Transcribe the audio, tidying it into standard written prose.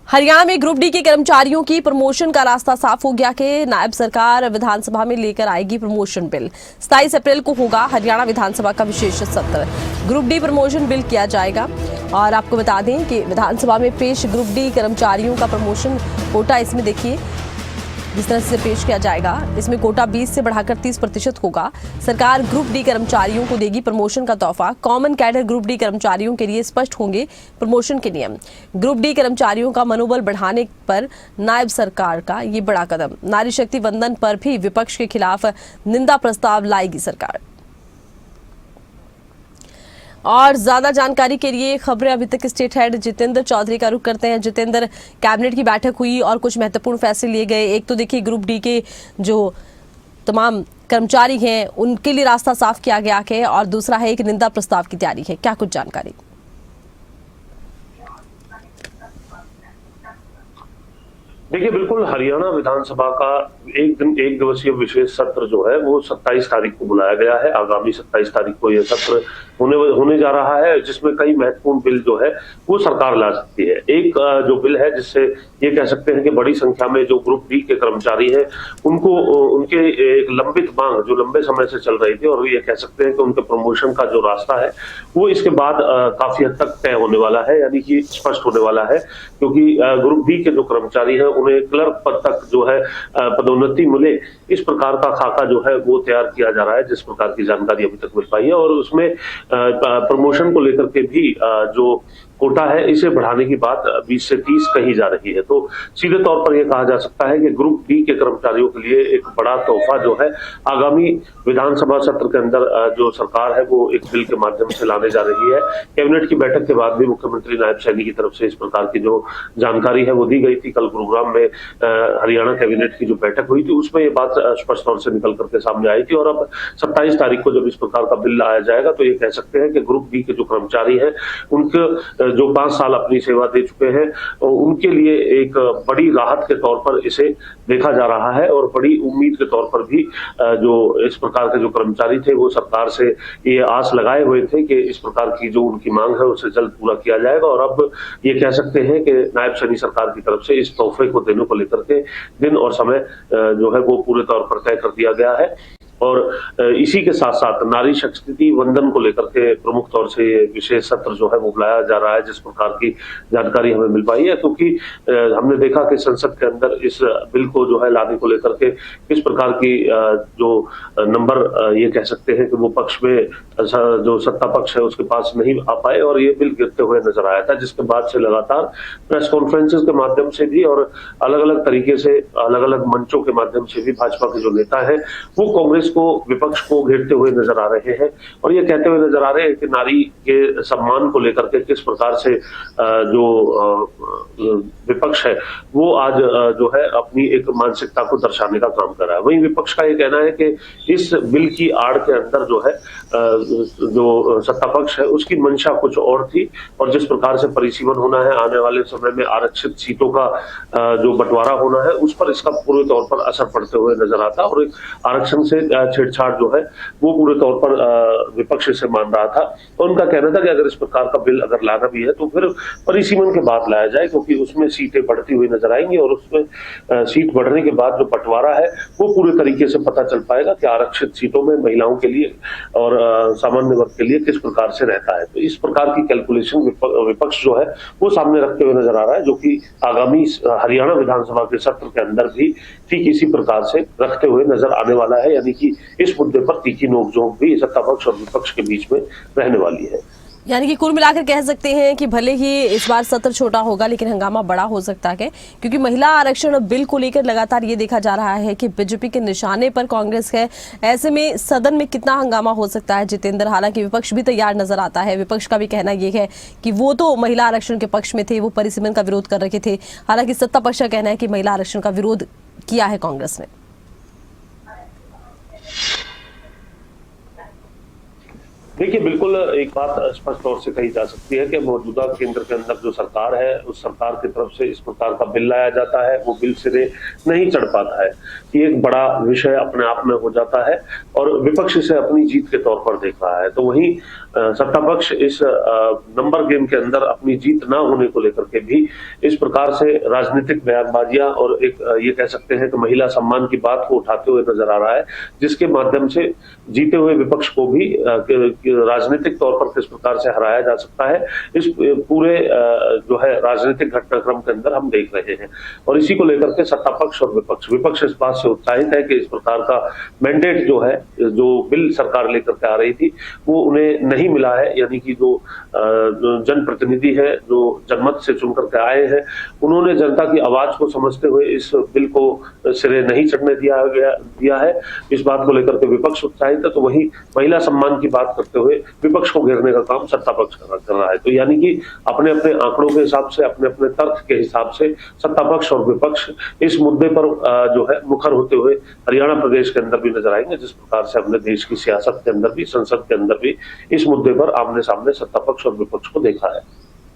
हरियाणा में group D के कर्मचारियों की प्रमोशन का रास्ता साफ हो गया कि नायब सरकार विधानसभा में लेकर आएगी प्रमोशन बिल। 27 अप्रैल को होगा हरियाणा विधानसभा का विशेष सत्र। ग्रुप डी प्रमोशन बिल किया जाएगा और आपको बता दें कि विधानसभा में पेश ग्रुप डी कर्मचारियों का प्रमोशन कोटा, इसमें देखिए जिस तरह से पेश किया जाएगा, इसमें कोटा 20 से बढ़ाकर 30% होगा। सरकार ग्रुप डी कर्मचारियों को देगी प्रमोशन का तोहफा। कॉमन कैडर ग्रुप डी कर्मचारियों के लिए स्पष्ट होंगे प्रमोशन के नियम। ग्रुप डी कर्मचारियों का मनोबल बढ़ाने पर नायब सरकार का ये बड़ा कदम। नारी शक्ति वंदन पर भी विपक्ष के खिलाफ निंदा प्रस्ताव लाएगी सरकार। और ज्यादा जानकारी के लिए खबरें अभी तक स्टेट हेड जितेंद्र चौधरी का रुख करते हैं। जितेंद्र, कैबिनेट की बैठक हुई और कुछ महत्वपूर्ण फैसले लिए गए। एक तो देखिए ग्रुप डी के जो तमाम कर्मचारी हैं उनके लिए रास्ता साफ किया गया है और दूसरा है एक निंदा प्रस्ताव की तैयारी है। क्या कुछ जानकारी? देखिए, बिल्कुल हरियाणा विधानसभा का एक दिवसीय विशेष सत्र जो है वो 27 तारीख को बुलाया गया है। आगामी 27 तारीख को यह सत्र होने जा रहा है, जिसमें कई महत्वपूर्ण बिल जो है वो सरकार ला सकती है। एक जो बिल है जिससे ये कह सकते हैं कि बड़ी संख्या में जो ग्रुप डी के कर्मचारी हैं उनको उनके एक लंबित मांग जो लंबे समय से चल रही थी, और ये कह सकते हैं कि उनके प्रमोशन का जो रास्ता है वो इसके बाद काफी हद तक तय होने वाला है, यानी कि स्पष्ट होने वाला है। क्योंकि ग्रुप डी के जो कर्मचारी हैं उन्हें क्लर्क पद तक जो है पदोन्नति मिले, इस प्रकार का खाका जो है वो तैयार किया जा रहा है, जिस प्रकार की जानकारी अभी तक मिल पाई है। और उसमें प्रमोशन को लेकर के भी जो कोटा है इसे बढ़ाने की बात 20 से 30 कही जा रही है। तो सीधे तौर पर यह कहा जा सकता है कि ग्रुप डी के कर्मचारियों के लिए एक बड़ा तोहफा जो है आगामी विधानसभा सत्र के अंदर जो सरकार है वो एक बिल के माध्यम से लाने जा रही है। कैबिनेट की बैठक के बाद भी मुख्यमंत्री नायब सैनी की तरफ से इस प्रकार की जो जानकारी है वो दी गई थी। कल गुरुग्राम में हरियाणा कैबिनेट की जो बैठक हुई थी उसमें ये बात स्पष्ट तौर से निकल करके सामने आई थी। और अब 27 तारीख को जब इस प्रकार का बिल लाया जाएगा तो ये कह सकते हैं कि ग्रुप डी के जो कर्मचारी हैं उनके जो 5 साल अपनी सेवा दे चुके हैं उनके लिए एक बड़ी राहत के तौर पर इसे देखा जा रहा है। और बड़ी उम्मीद के तौर पर भी जो इस प्रकार के जो कर्मचारी थे वो सरकार से ये आस लगाए हुए थे कि इस प्रकार की जो उनकी मांग है उसे जल्द पूरा किया जाएगा। और अब ये कह सकते हैं कि नायब सैनी सरकार की तरफ से इस तोहफे को देने को लेकर के दिन और समय जो है वो पूरे तौर पर तय कर दिया गया है। और इसी के साथ साथ नारी शक्ति वंदन को लेकर के प्रमुख तौर से ये विशेष सत्र जो है वो बुलाया जा रहा है, जिस प्रकार की जानकारी हमें मिल पाई है। क्योंकि हमने देखा कि संसद के अंदर इस बिल को जो है लाने को लेकर के किस प्रकार की जो नंबर ये कह सकते हैं कि वो पक्ष में जो सत्ता पक्ष है उसके पास नहीं आ पाए और ये बिल गिरते हुए नजर आया था, जिसके बाद से लगातार प्रेस कॉन्फ्रेंसेस के माध्यम से भी और अलग अलग तरीके से अलग अलग मंचों के माध्यम से भी भाजपा के जो नेता है वो कांग्रेस को विपक्ष को घेरते हुए नजर आ रहे हैं और ये कहते हुए नजर आ रहे हैं कि नारी के सम्मान को लेकर के किस प्रकार से जो विपक्ष है वो आज जो है अपनी एक मानसिकता को दर्शाने का काम कर रहा है। वहीं विपक्ष का ये कहना है कि इस बिल की आड़ के अंदर जो है जो सत्ता पक्ष है उसकी मंशा कुछ और थी और जिस प्रकार से परिसीमन होना है, आने वाले समय में आरक्षित सीटों का जो बंटवारा होना है उस पर इसका पूरे तौर पर असर पड़ते हुए नजर आता और आरक्षण से छेड़छाड़ जो है वो पूरे तौर पर विपक्ष से मान रहा था। तो उनका कहना था कि अगर इस प्रकार का बिल अगर लाना भी है तो फिर परिसीमन के बाद लाया जाए, क्योंकि उसमें सीटें बढ़ती हुई नजर आएंगी और उसमें सीट बढ़ने के बाद जो बंटवारा है वो पूरे तरीके से पता चल पाएगा कि आरक्षित सीटों में महिलाओं के लिए और सामान्य वर्ग के लिए किस प्रकार से रहता है। तो इस प्रकार की कैलकुलेशन विपक्ष जो है वो सामने रखते हुए नजर आ रहा है, जो कि आगामी हरियाणा विधानसभा के सत्र के अंदर भी ठीक इसी प्रकार से रखते हुए नजर आने वाला है। यानी कि इस मुद्दे पर तीखी नोकझोंक भी सत्ता पक्ष और विपक्ष के बीच में रहने वाली है। यानी कि कुल मिलाकर कह सकते हैं कि भले ही इस बार सत्र छोटा होगा लेकिन हंगामा बड़ा हो सकता है, क्योंकि महिला आरक्षण बिल को लेकर लगातार ये देखा जा रहा है कि बीजेपी के निशाने पर कांग्रेस है। ऐसे में सदन में कितना हंगामा हो सकता है जितेंद्र? हालांकि विपक्ष भी तैयार नजर आता है। विपक्ष का भी कहना यह है कि वो तो महिला आरक्षण के पक्ष में थे, वो परिसीमन का विरोध कर रहे थे। हालांकि सत्ता पक्ष का कहना है कि महिला आरक्षण का विरोध किया है कांग्रेस ने। देखिए, बिल्कुल एक बात स्पष्ट तौर से कही जा सकती है कि मौजूदा केंद्र के अंदर जो सरकार है, उस सरकार की तरफ से इस प्रकार का बिल लाया जाता है, वो बिल सिरे नहीं चढ़ पाता है। ये एक बड़ा विषय अपने आप में हो जाता है और विपक्ष इसे अपनी जीत के तौर पर देख रहा है। तो वहीं सत्ता पक्ष इस नंबर गेम के अंदर अपनी जीत ना होने को लेकर के भी इस प्रकार से राजनीतिक बयानबाजियां और एक ये कह सकते हैं कि महिला सम्मान की बात को उठाते हुए नजर आ रहा है, जिसके माध्यम से जीते हुए विपक्ष को भी राजनीतिक तौर पर किस प्रकार से हराया जा सकता है, इस पूरे जो है राजनीतिक घटनाक्रम के अंदर हम देख रहे हैं। और इसी को लेकर के सत्ता पक्ष और विपक्ष इस बात से उत्साहित है कि इस प्रकार का मैंडेट जो है, जो बिल सरकार लेकर के आ रही थी, वो उन्हें नहीं मिला है। यानी कि जो जनप्रतिनिधि है, जो जनमत से चुन करके आए हैं, उन्होंने जनता की आवाज को समझते हुए इस बिल को सिरे नहीं चढ़ने दिया है। इस बात को लेकर के विपक्ष उत्साहित है। तो वही महिला सम्मान की बात करते हुए विपक्ष को घेरने का काम सत्ता पक्ष कर रहा है। तो यानी कि अपने अपने आंकड़ों के हिसाब से, अपने अपने तर्क के हिसाब से सत्ता पक्ष और विपक्ष इस मुद्दे पर जो है मुखर होते हुए हरियाणा प्रदेश के अंदर भी नजर आएंगे। जिस प्रकार से हमने देश की सियासत के अंदर भी, संसद के अंदर भी इस मुद्दे पर आमने सामने सत्ता पक्ष और विपक्ष को देखा है।